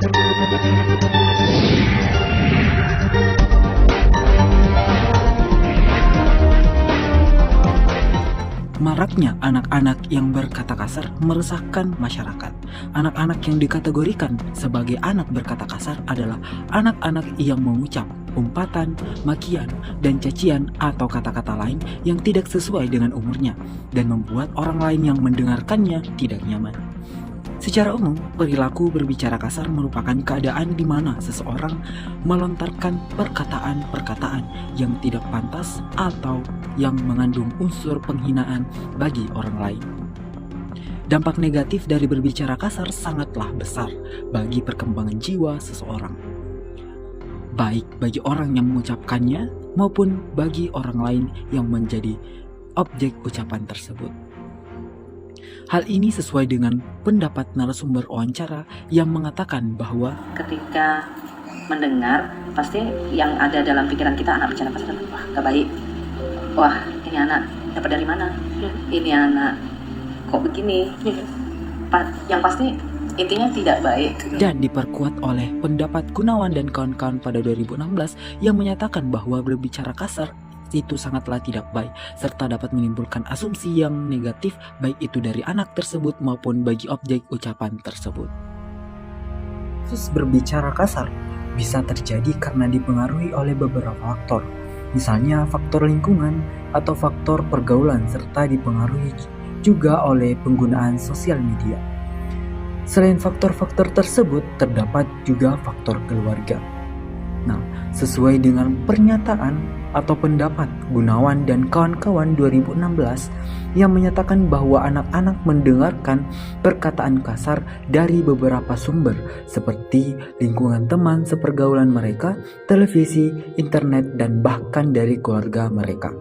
Maraknya anak-anak yang berkata kasar meresahkan masyarakat. Anak-anak yang dikategorikan sebagai anak berkata kasar adalah anak-anak yang mengucap umpatan, makian, dan cacian atau kata-kata lain yang tidak sesuai dengan umurnya dan membuat orang lain yang mendengarkannya tidak nyaman. Secara umum, perilaku berbicara kasar merupakan keadaan di mana seseorang melontarkan perkataan-perkataan yang tidak pantas atau yang mengandung unsur penghinaan bagi orang lain. Dampak negatif dari berbicara kasar sangatlah besar bagi perkembangan jiwa seseorang, baik bagi orang yang mengucapkannya maupun bagi orang lain yang menjadi objek ucapan tersebut. Hal ini sesuai dengan pendapat narasumber wawancara yang mengatakan bahwa ketika mendengar, pasti yang ada dalam pikiran kita anak bicara kasar, wah gak baik, wah ini anak dapat dari mana, ini anak kok begini, yang pasti intinya tidak baik. Dan diperkuat oleh pendapat Gunawan dan kawan-kawan pada 2016 yang menyatakan bahwa berbicara kasar itu sangatlah tidak baik serta dapat menimbulkan asumsi yang negatif baik itu dari anak tersebut maupun bagi objek ucapan tersebut. Kasus berbicara kasar bisa terjadi karena dipengaruhi oleh beberapa faktor, misalnya faktor lingkungan atau faktor pergaulan serta dipengaruhi juga oleh penggunaan sosial media. Selain faktor-faktor tersebut terdapat juga faktor keluarga. Nah, sesuai dengan pernyataan atau pendapat Gunawan dan kawan-kawan 2016 yang menyatakan bahwa anak-anak mendengarkan perkataan kasar dari beberapa sumber seperti lingkungan teman sepergaulan mereka, televisi, internet, dan bahkan dari keluarga mereka.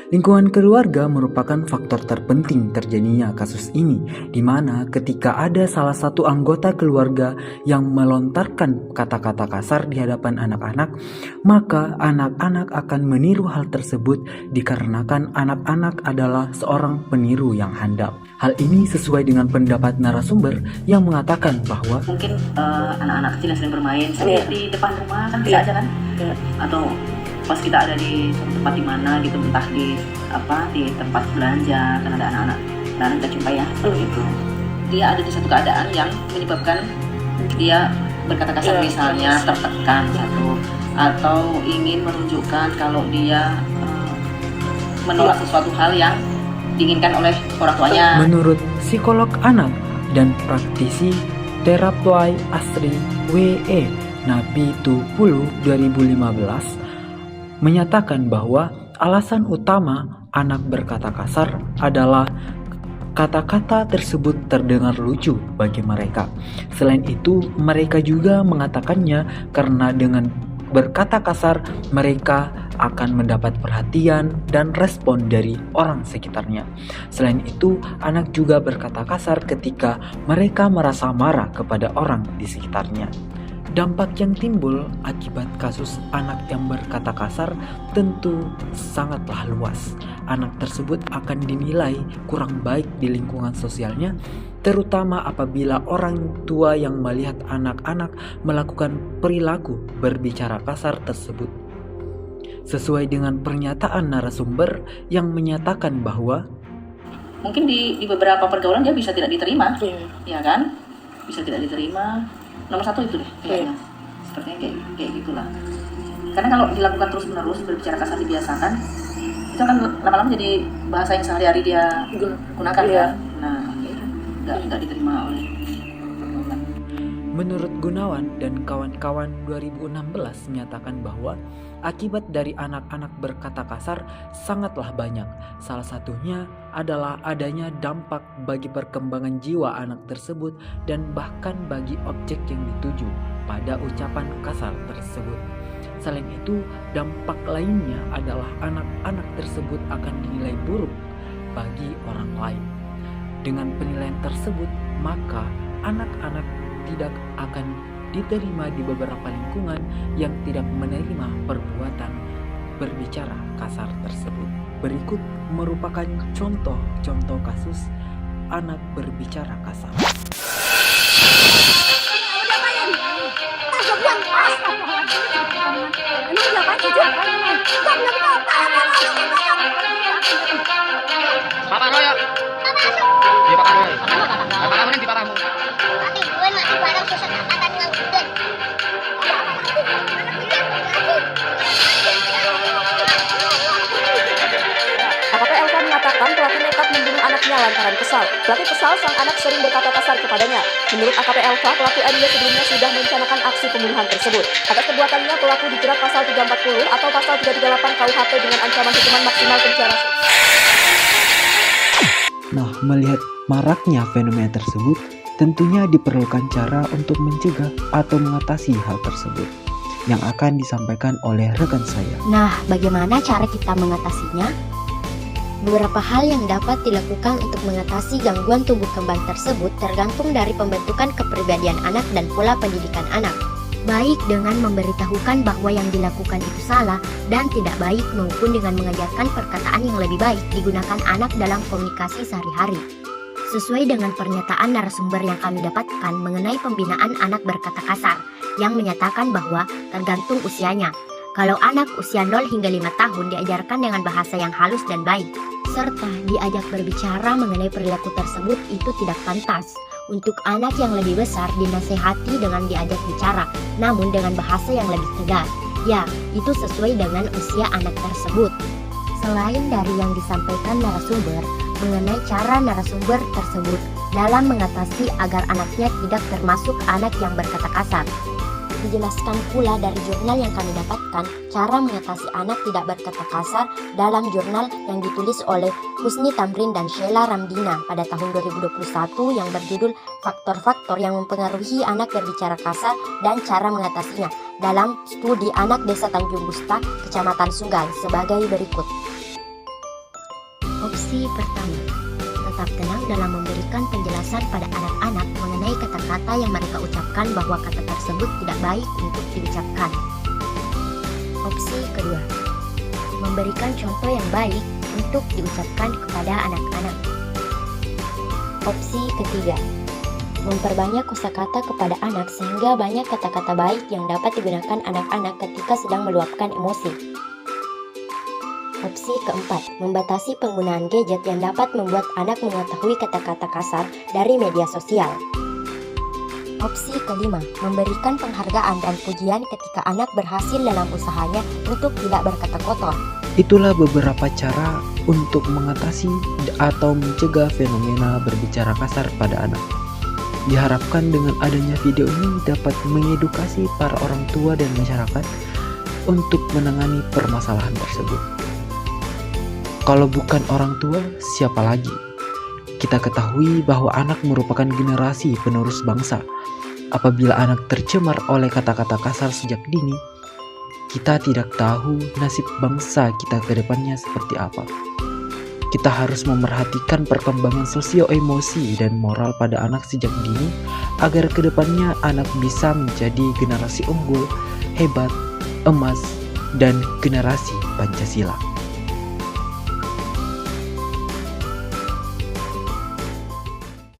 Lingkungan keluarga merupakan faktor terpenting terjadinya kasus ini, di mana ketika ada salah satu anggota keluarga yang melontarkan kata-kata kasar di hadapan anak-anak, maka anak-anak akan meniru hal tersebut dikarenakan anak-anak adalah seorang peniru yang handal. Hal ini sesuai dengan pendapat narasumber yang mengatakan bahwa mungkin anak-anak kecil yang sering bermain di depan rumah kan bisa aja kan, atau pas kita ada di tempat di mana gitu, entah di tempat belanja kan ada anak-anak kita jumpai ya seperti itu, dia ada di satu keadaan yang menyebabkan dia berkata kasar, misalnya tertekan atau ingin menunjukkan kalau dia menolak sesuatu hal yang diinginkan oleh orang tuanya. Menurut psikolog anak dan praktisi terapi Astri W.E. Napitupulu 2015 menyatakan bahwa alasan utama anak berkata kasar adalah kata-kata tersebut terdengar lucu bagi mereka. Selain itu, mereka juga mengatakannya karena dengan berkata kasar mereka akan mendapat perhatian dan respon dari orang sekitarnya. Selain itu, anak juga berkata kasar ketika mereka merasa marah kepada orang di sekitarnya. Dampak yang timbul akibat kasus anak yang berkata kasar tentu sangatlah luas. Anak tersebut akan dinilai kurang baik di lingkungan sosialnya, terutama apabila orang tua yang melihat anak-anak melakukan perilaku berbicara kasar tersebut. Sesuai dengan pernyataan narasumber yang menyatakan bahwa mungkin di beberapa pergaulan dia bisa tidak diterima, ya kan? Bisa tidak diterima. Nomor satu itu deh kayaknya, sepertinya kayak gitulah. Karena kalau dilakukan terus menerus, berbicara kasar dibiasakan, itu akan lama-lama jadi bahasa yang sehari-hari dia gunakan kan. Nah, nggak diterima oleh pergaulan. Menurut Gunawan dan kawan-kawan 2016 menyatakan bahwa akibat dari anak-anak berkata kasar sangatlah banyak. Salah satunya adalah adanya dampak bagi perkembangan jiwa anak tersebut dan bahkan bagi objek yang dituju pada ucapan kasar tersebut. Selain itu, dampak lainnya adalah anak-anak tersebut akan dinilai buruk bagi orang lain. Dengan penilaian tersebut, maka anak-anak tidak akan diterima di beberapa lingkungan yang tidak menerima perbuatan berbicara kasar tersebut. Berikut merupakan contoh-contoh kasus anak berbicara kasar. membunuh anaknya lantaran kesal. Pelaku kesal sang anak sering berkata kasar kepadanya. Menurut AKP Elva, pelaku MY sebelumnya sudah merencanakan aksi pembunuhan tersebut. Atas perbuatannya, pelaku dijerat pasal 340 atau pasal 338 KUHP dengan ancaman hukuman maksimal penjara. Nah, melihat maraknya fenomena tersebut, tentunya diperlukan cara untuk mencegah atau mengatasi hal tersebut yang akan disampaikan oleh rekan saya. Nah, bagaimana cara kita mengatasinya? Beberapa hal yang dapat dilakukan untuk mengatasi gangguan tumbuh kembang tersebut tergantung dari pembentukan kepribadian anak dan pola pendidikan anak. Baik dengan memberitahukan bahwa yang dilakukan itu salah dan tidak baik maupun dengan mengajarkan perkataan yang lebih baik digunakan anak dalam komunikasi sehari-hari. Sesuai dengan pernyataan narasumber yang kami dapatkan mengenai pembinaan anak berkata kasar, yang menyatakan bahwa tergantung usianya. Kalau anak usia 0 hingga 5 tahun diajarkan dengan bahasa yang halus dan baik, serta diajak berbicara mengenai perilaku tersebut itu tidak pantas. Untuk anak yang lebih besar dinasehati dengan diajak bicara, namun dengan bahasa yang lebih tegas. Ya, itu sesuai dengan usia anak tersebut. Selain dari yang disampaikan narasumber, mengenai cara narasumber tersebut dalam mengatasi agar anaknya tidak termasuk anak yang berkata kasar. Dijelaskan pula dari jurnal yang kami dapatkan, cara mengatasi anak tidak berkata kasar dalam jurnal yang ditulis oleh Husni Tamrin dan Sheila Ramdina pada tahun 2021 yang berjudul Faktor-faktor yang mempengaruhi anak berbicara kasar dan cara mengatasinya dalam studi anak Desa Tanjung Gusta, Kecamatan Sunggal sebagai berikut. Opsi pertama, tetap tenang dalam memberikan penjelasan pada anak-anak mengenai kata-kata yang mereka ucapkan bahwa kata tersebut tidak baik untuk diucapkan. Opsi kedua, memberikan contoh yang baik untuk diucapkan kepada anak-anak. Opsi ketiga, memperbanyak kosakata kepada anak sehingga banyak kata-kata baik yang dapat digunakan anak-anak ketika sedang meluapkan emosi. Opsi keempat, membatasi penggunaan gadget yang dapat membuat anak mengetahui kata-kata kasar dari media sosial. Opsi kelima, memberikan penghargaan dan pujian ketika anak berhasil dalam usahanya untuk tidak berkata kotor. Itulah beberapa cara untuk mengatasi atau mencegah fenomena berbicara kasar pada anak. Diharapkan dengan adanya video ini dapat mengedukasi para orang tua dan masyarakat untuk menangani permasalahan tersebut. Kalau bukan orang tua, siapa lagi? Kita ketahui bahwa anak merupakan generasi penerus bangsa. Apabila anak tercemar oleh kata-kata kasar sejak dini, kita tidak tahu nasib bangsa kita ke depannya seperti apa. Kita harus memerhatikan perkembangan sosio-emosi dan moral pada anak sejak dini agar ke depannya anak bisa menjadi generasi unggul, hebat, emas, dan generasi Pancasila.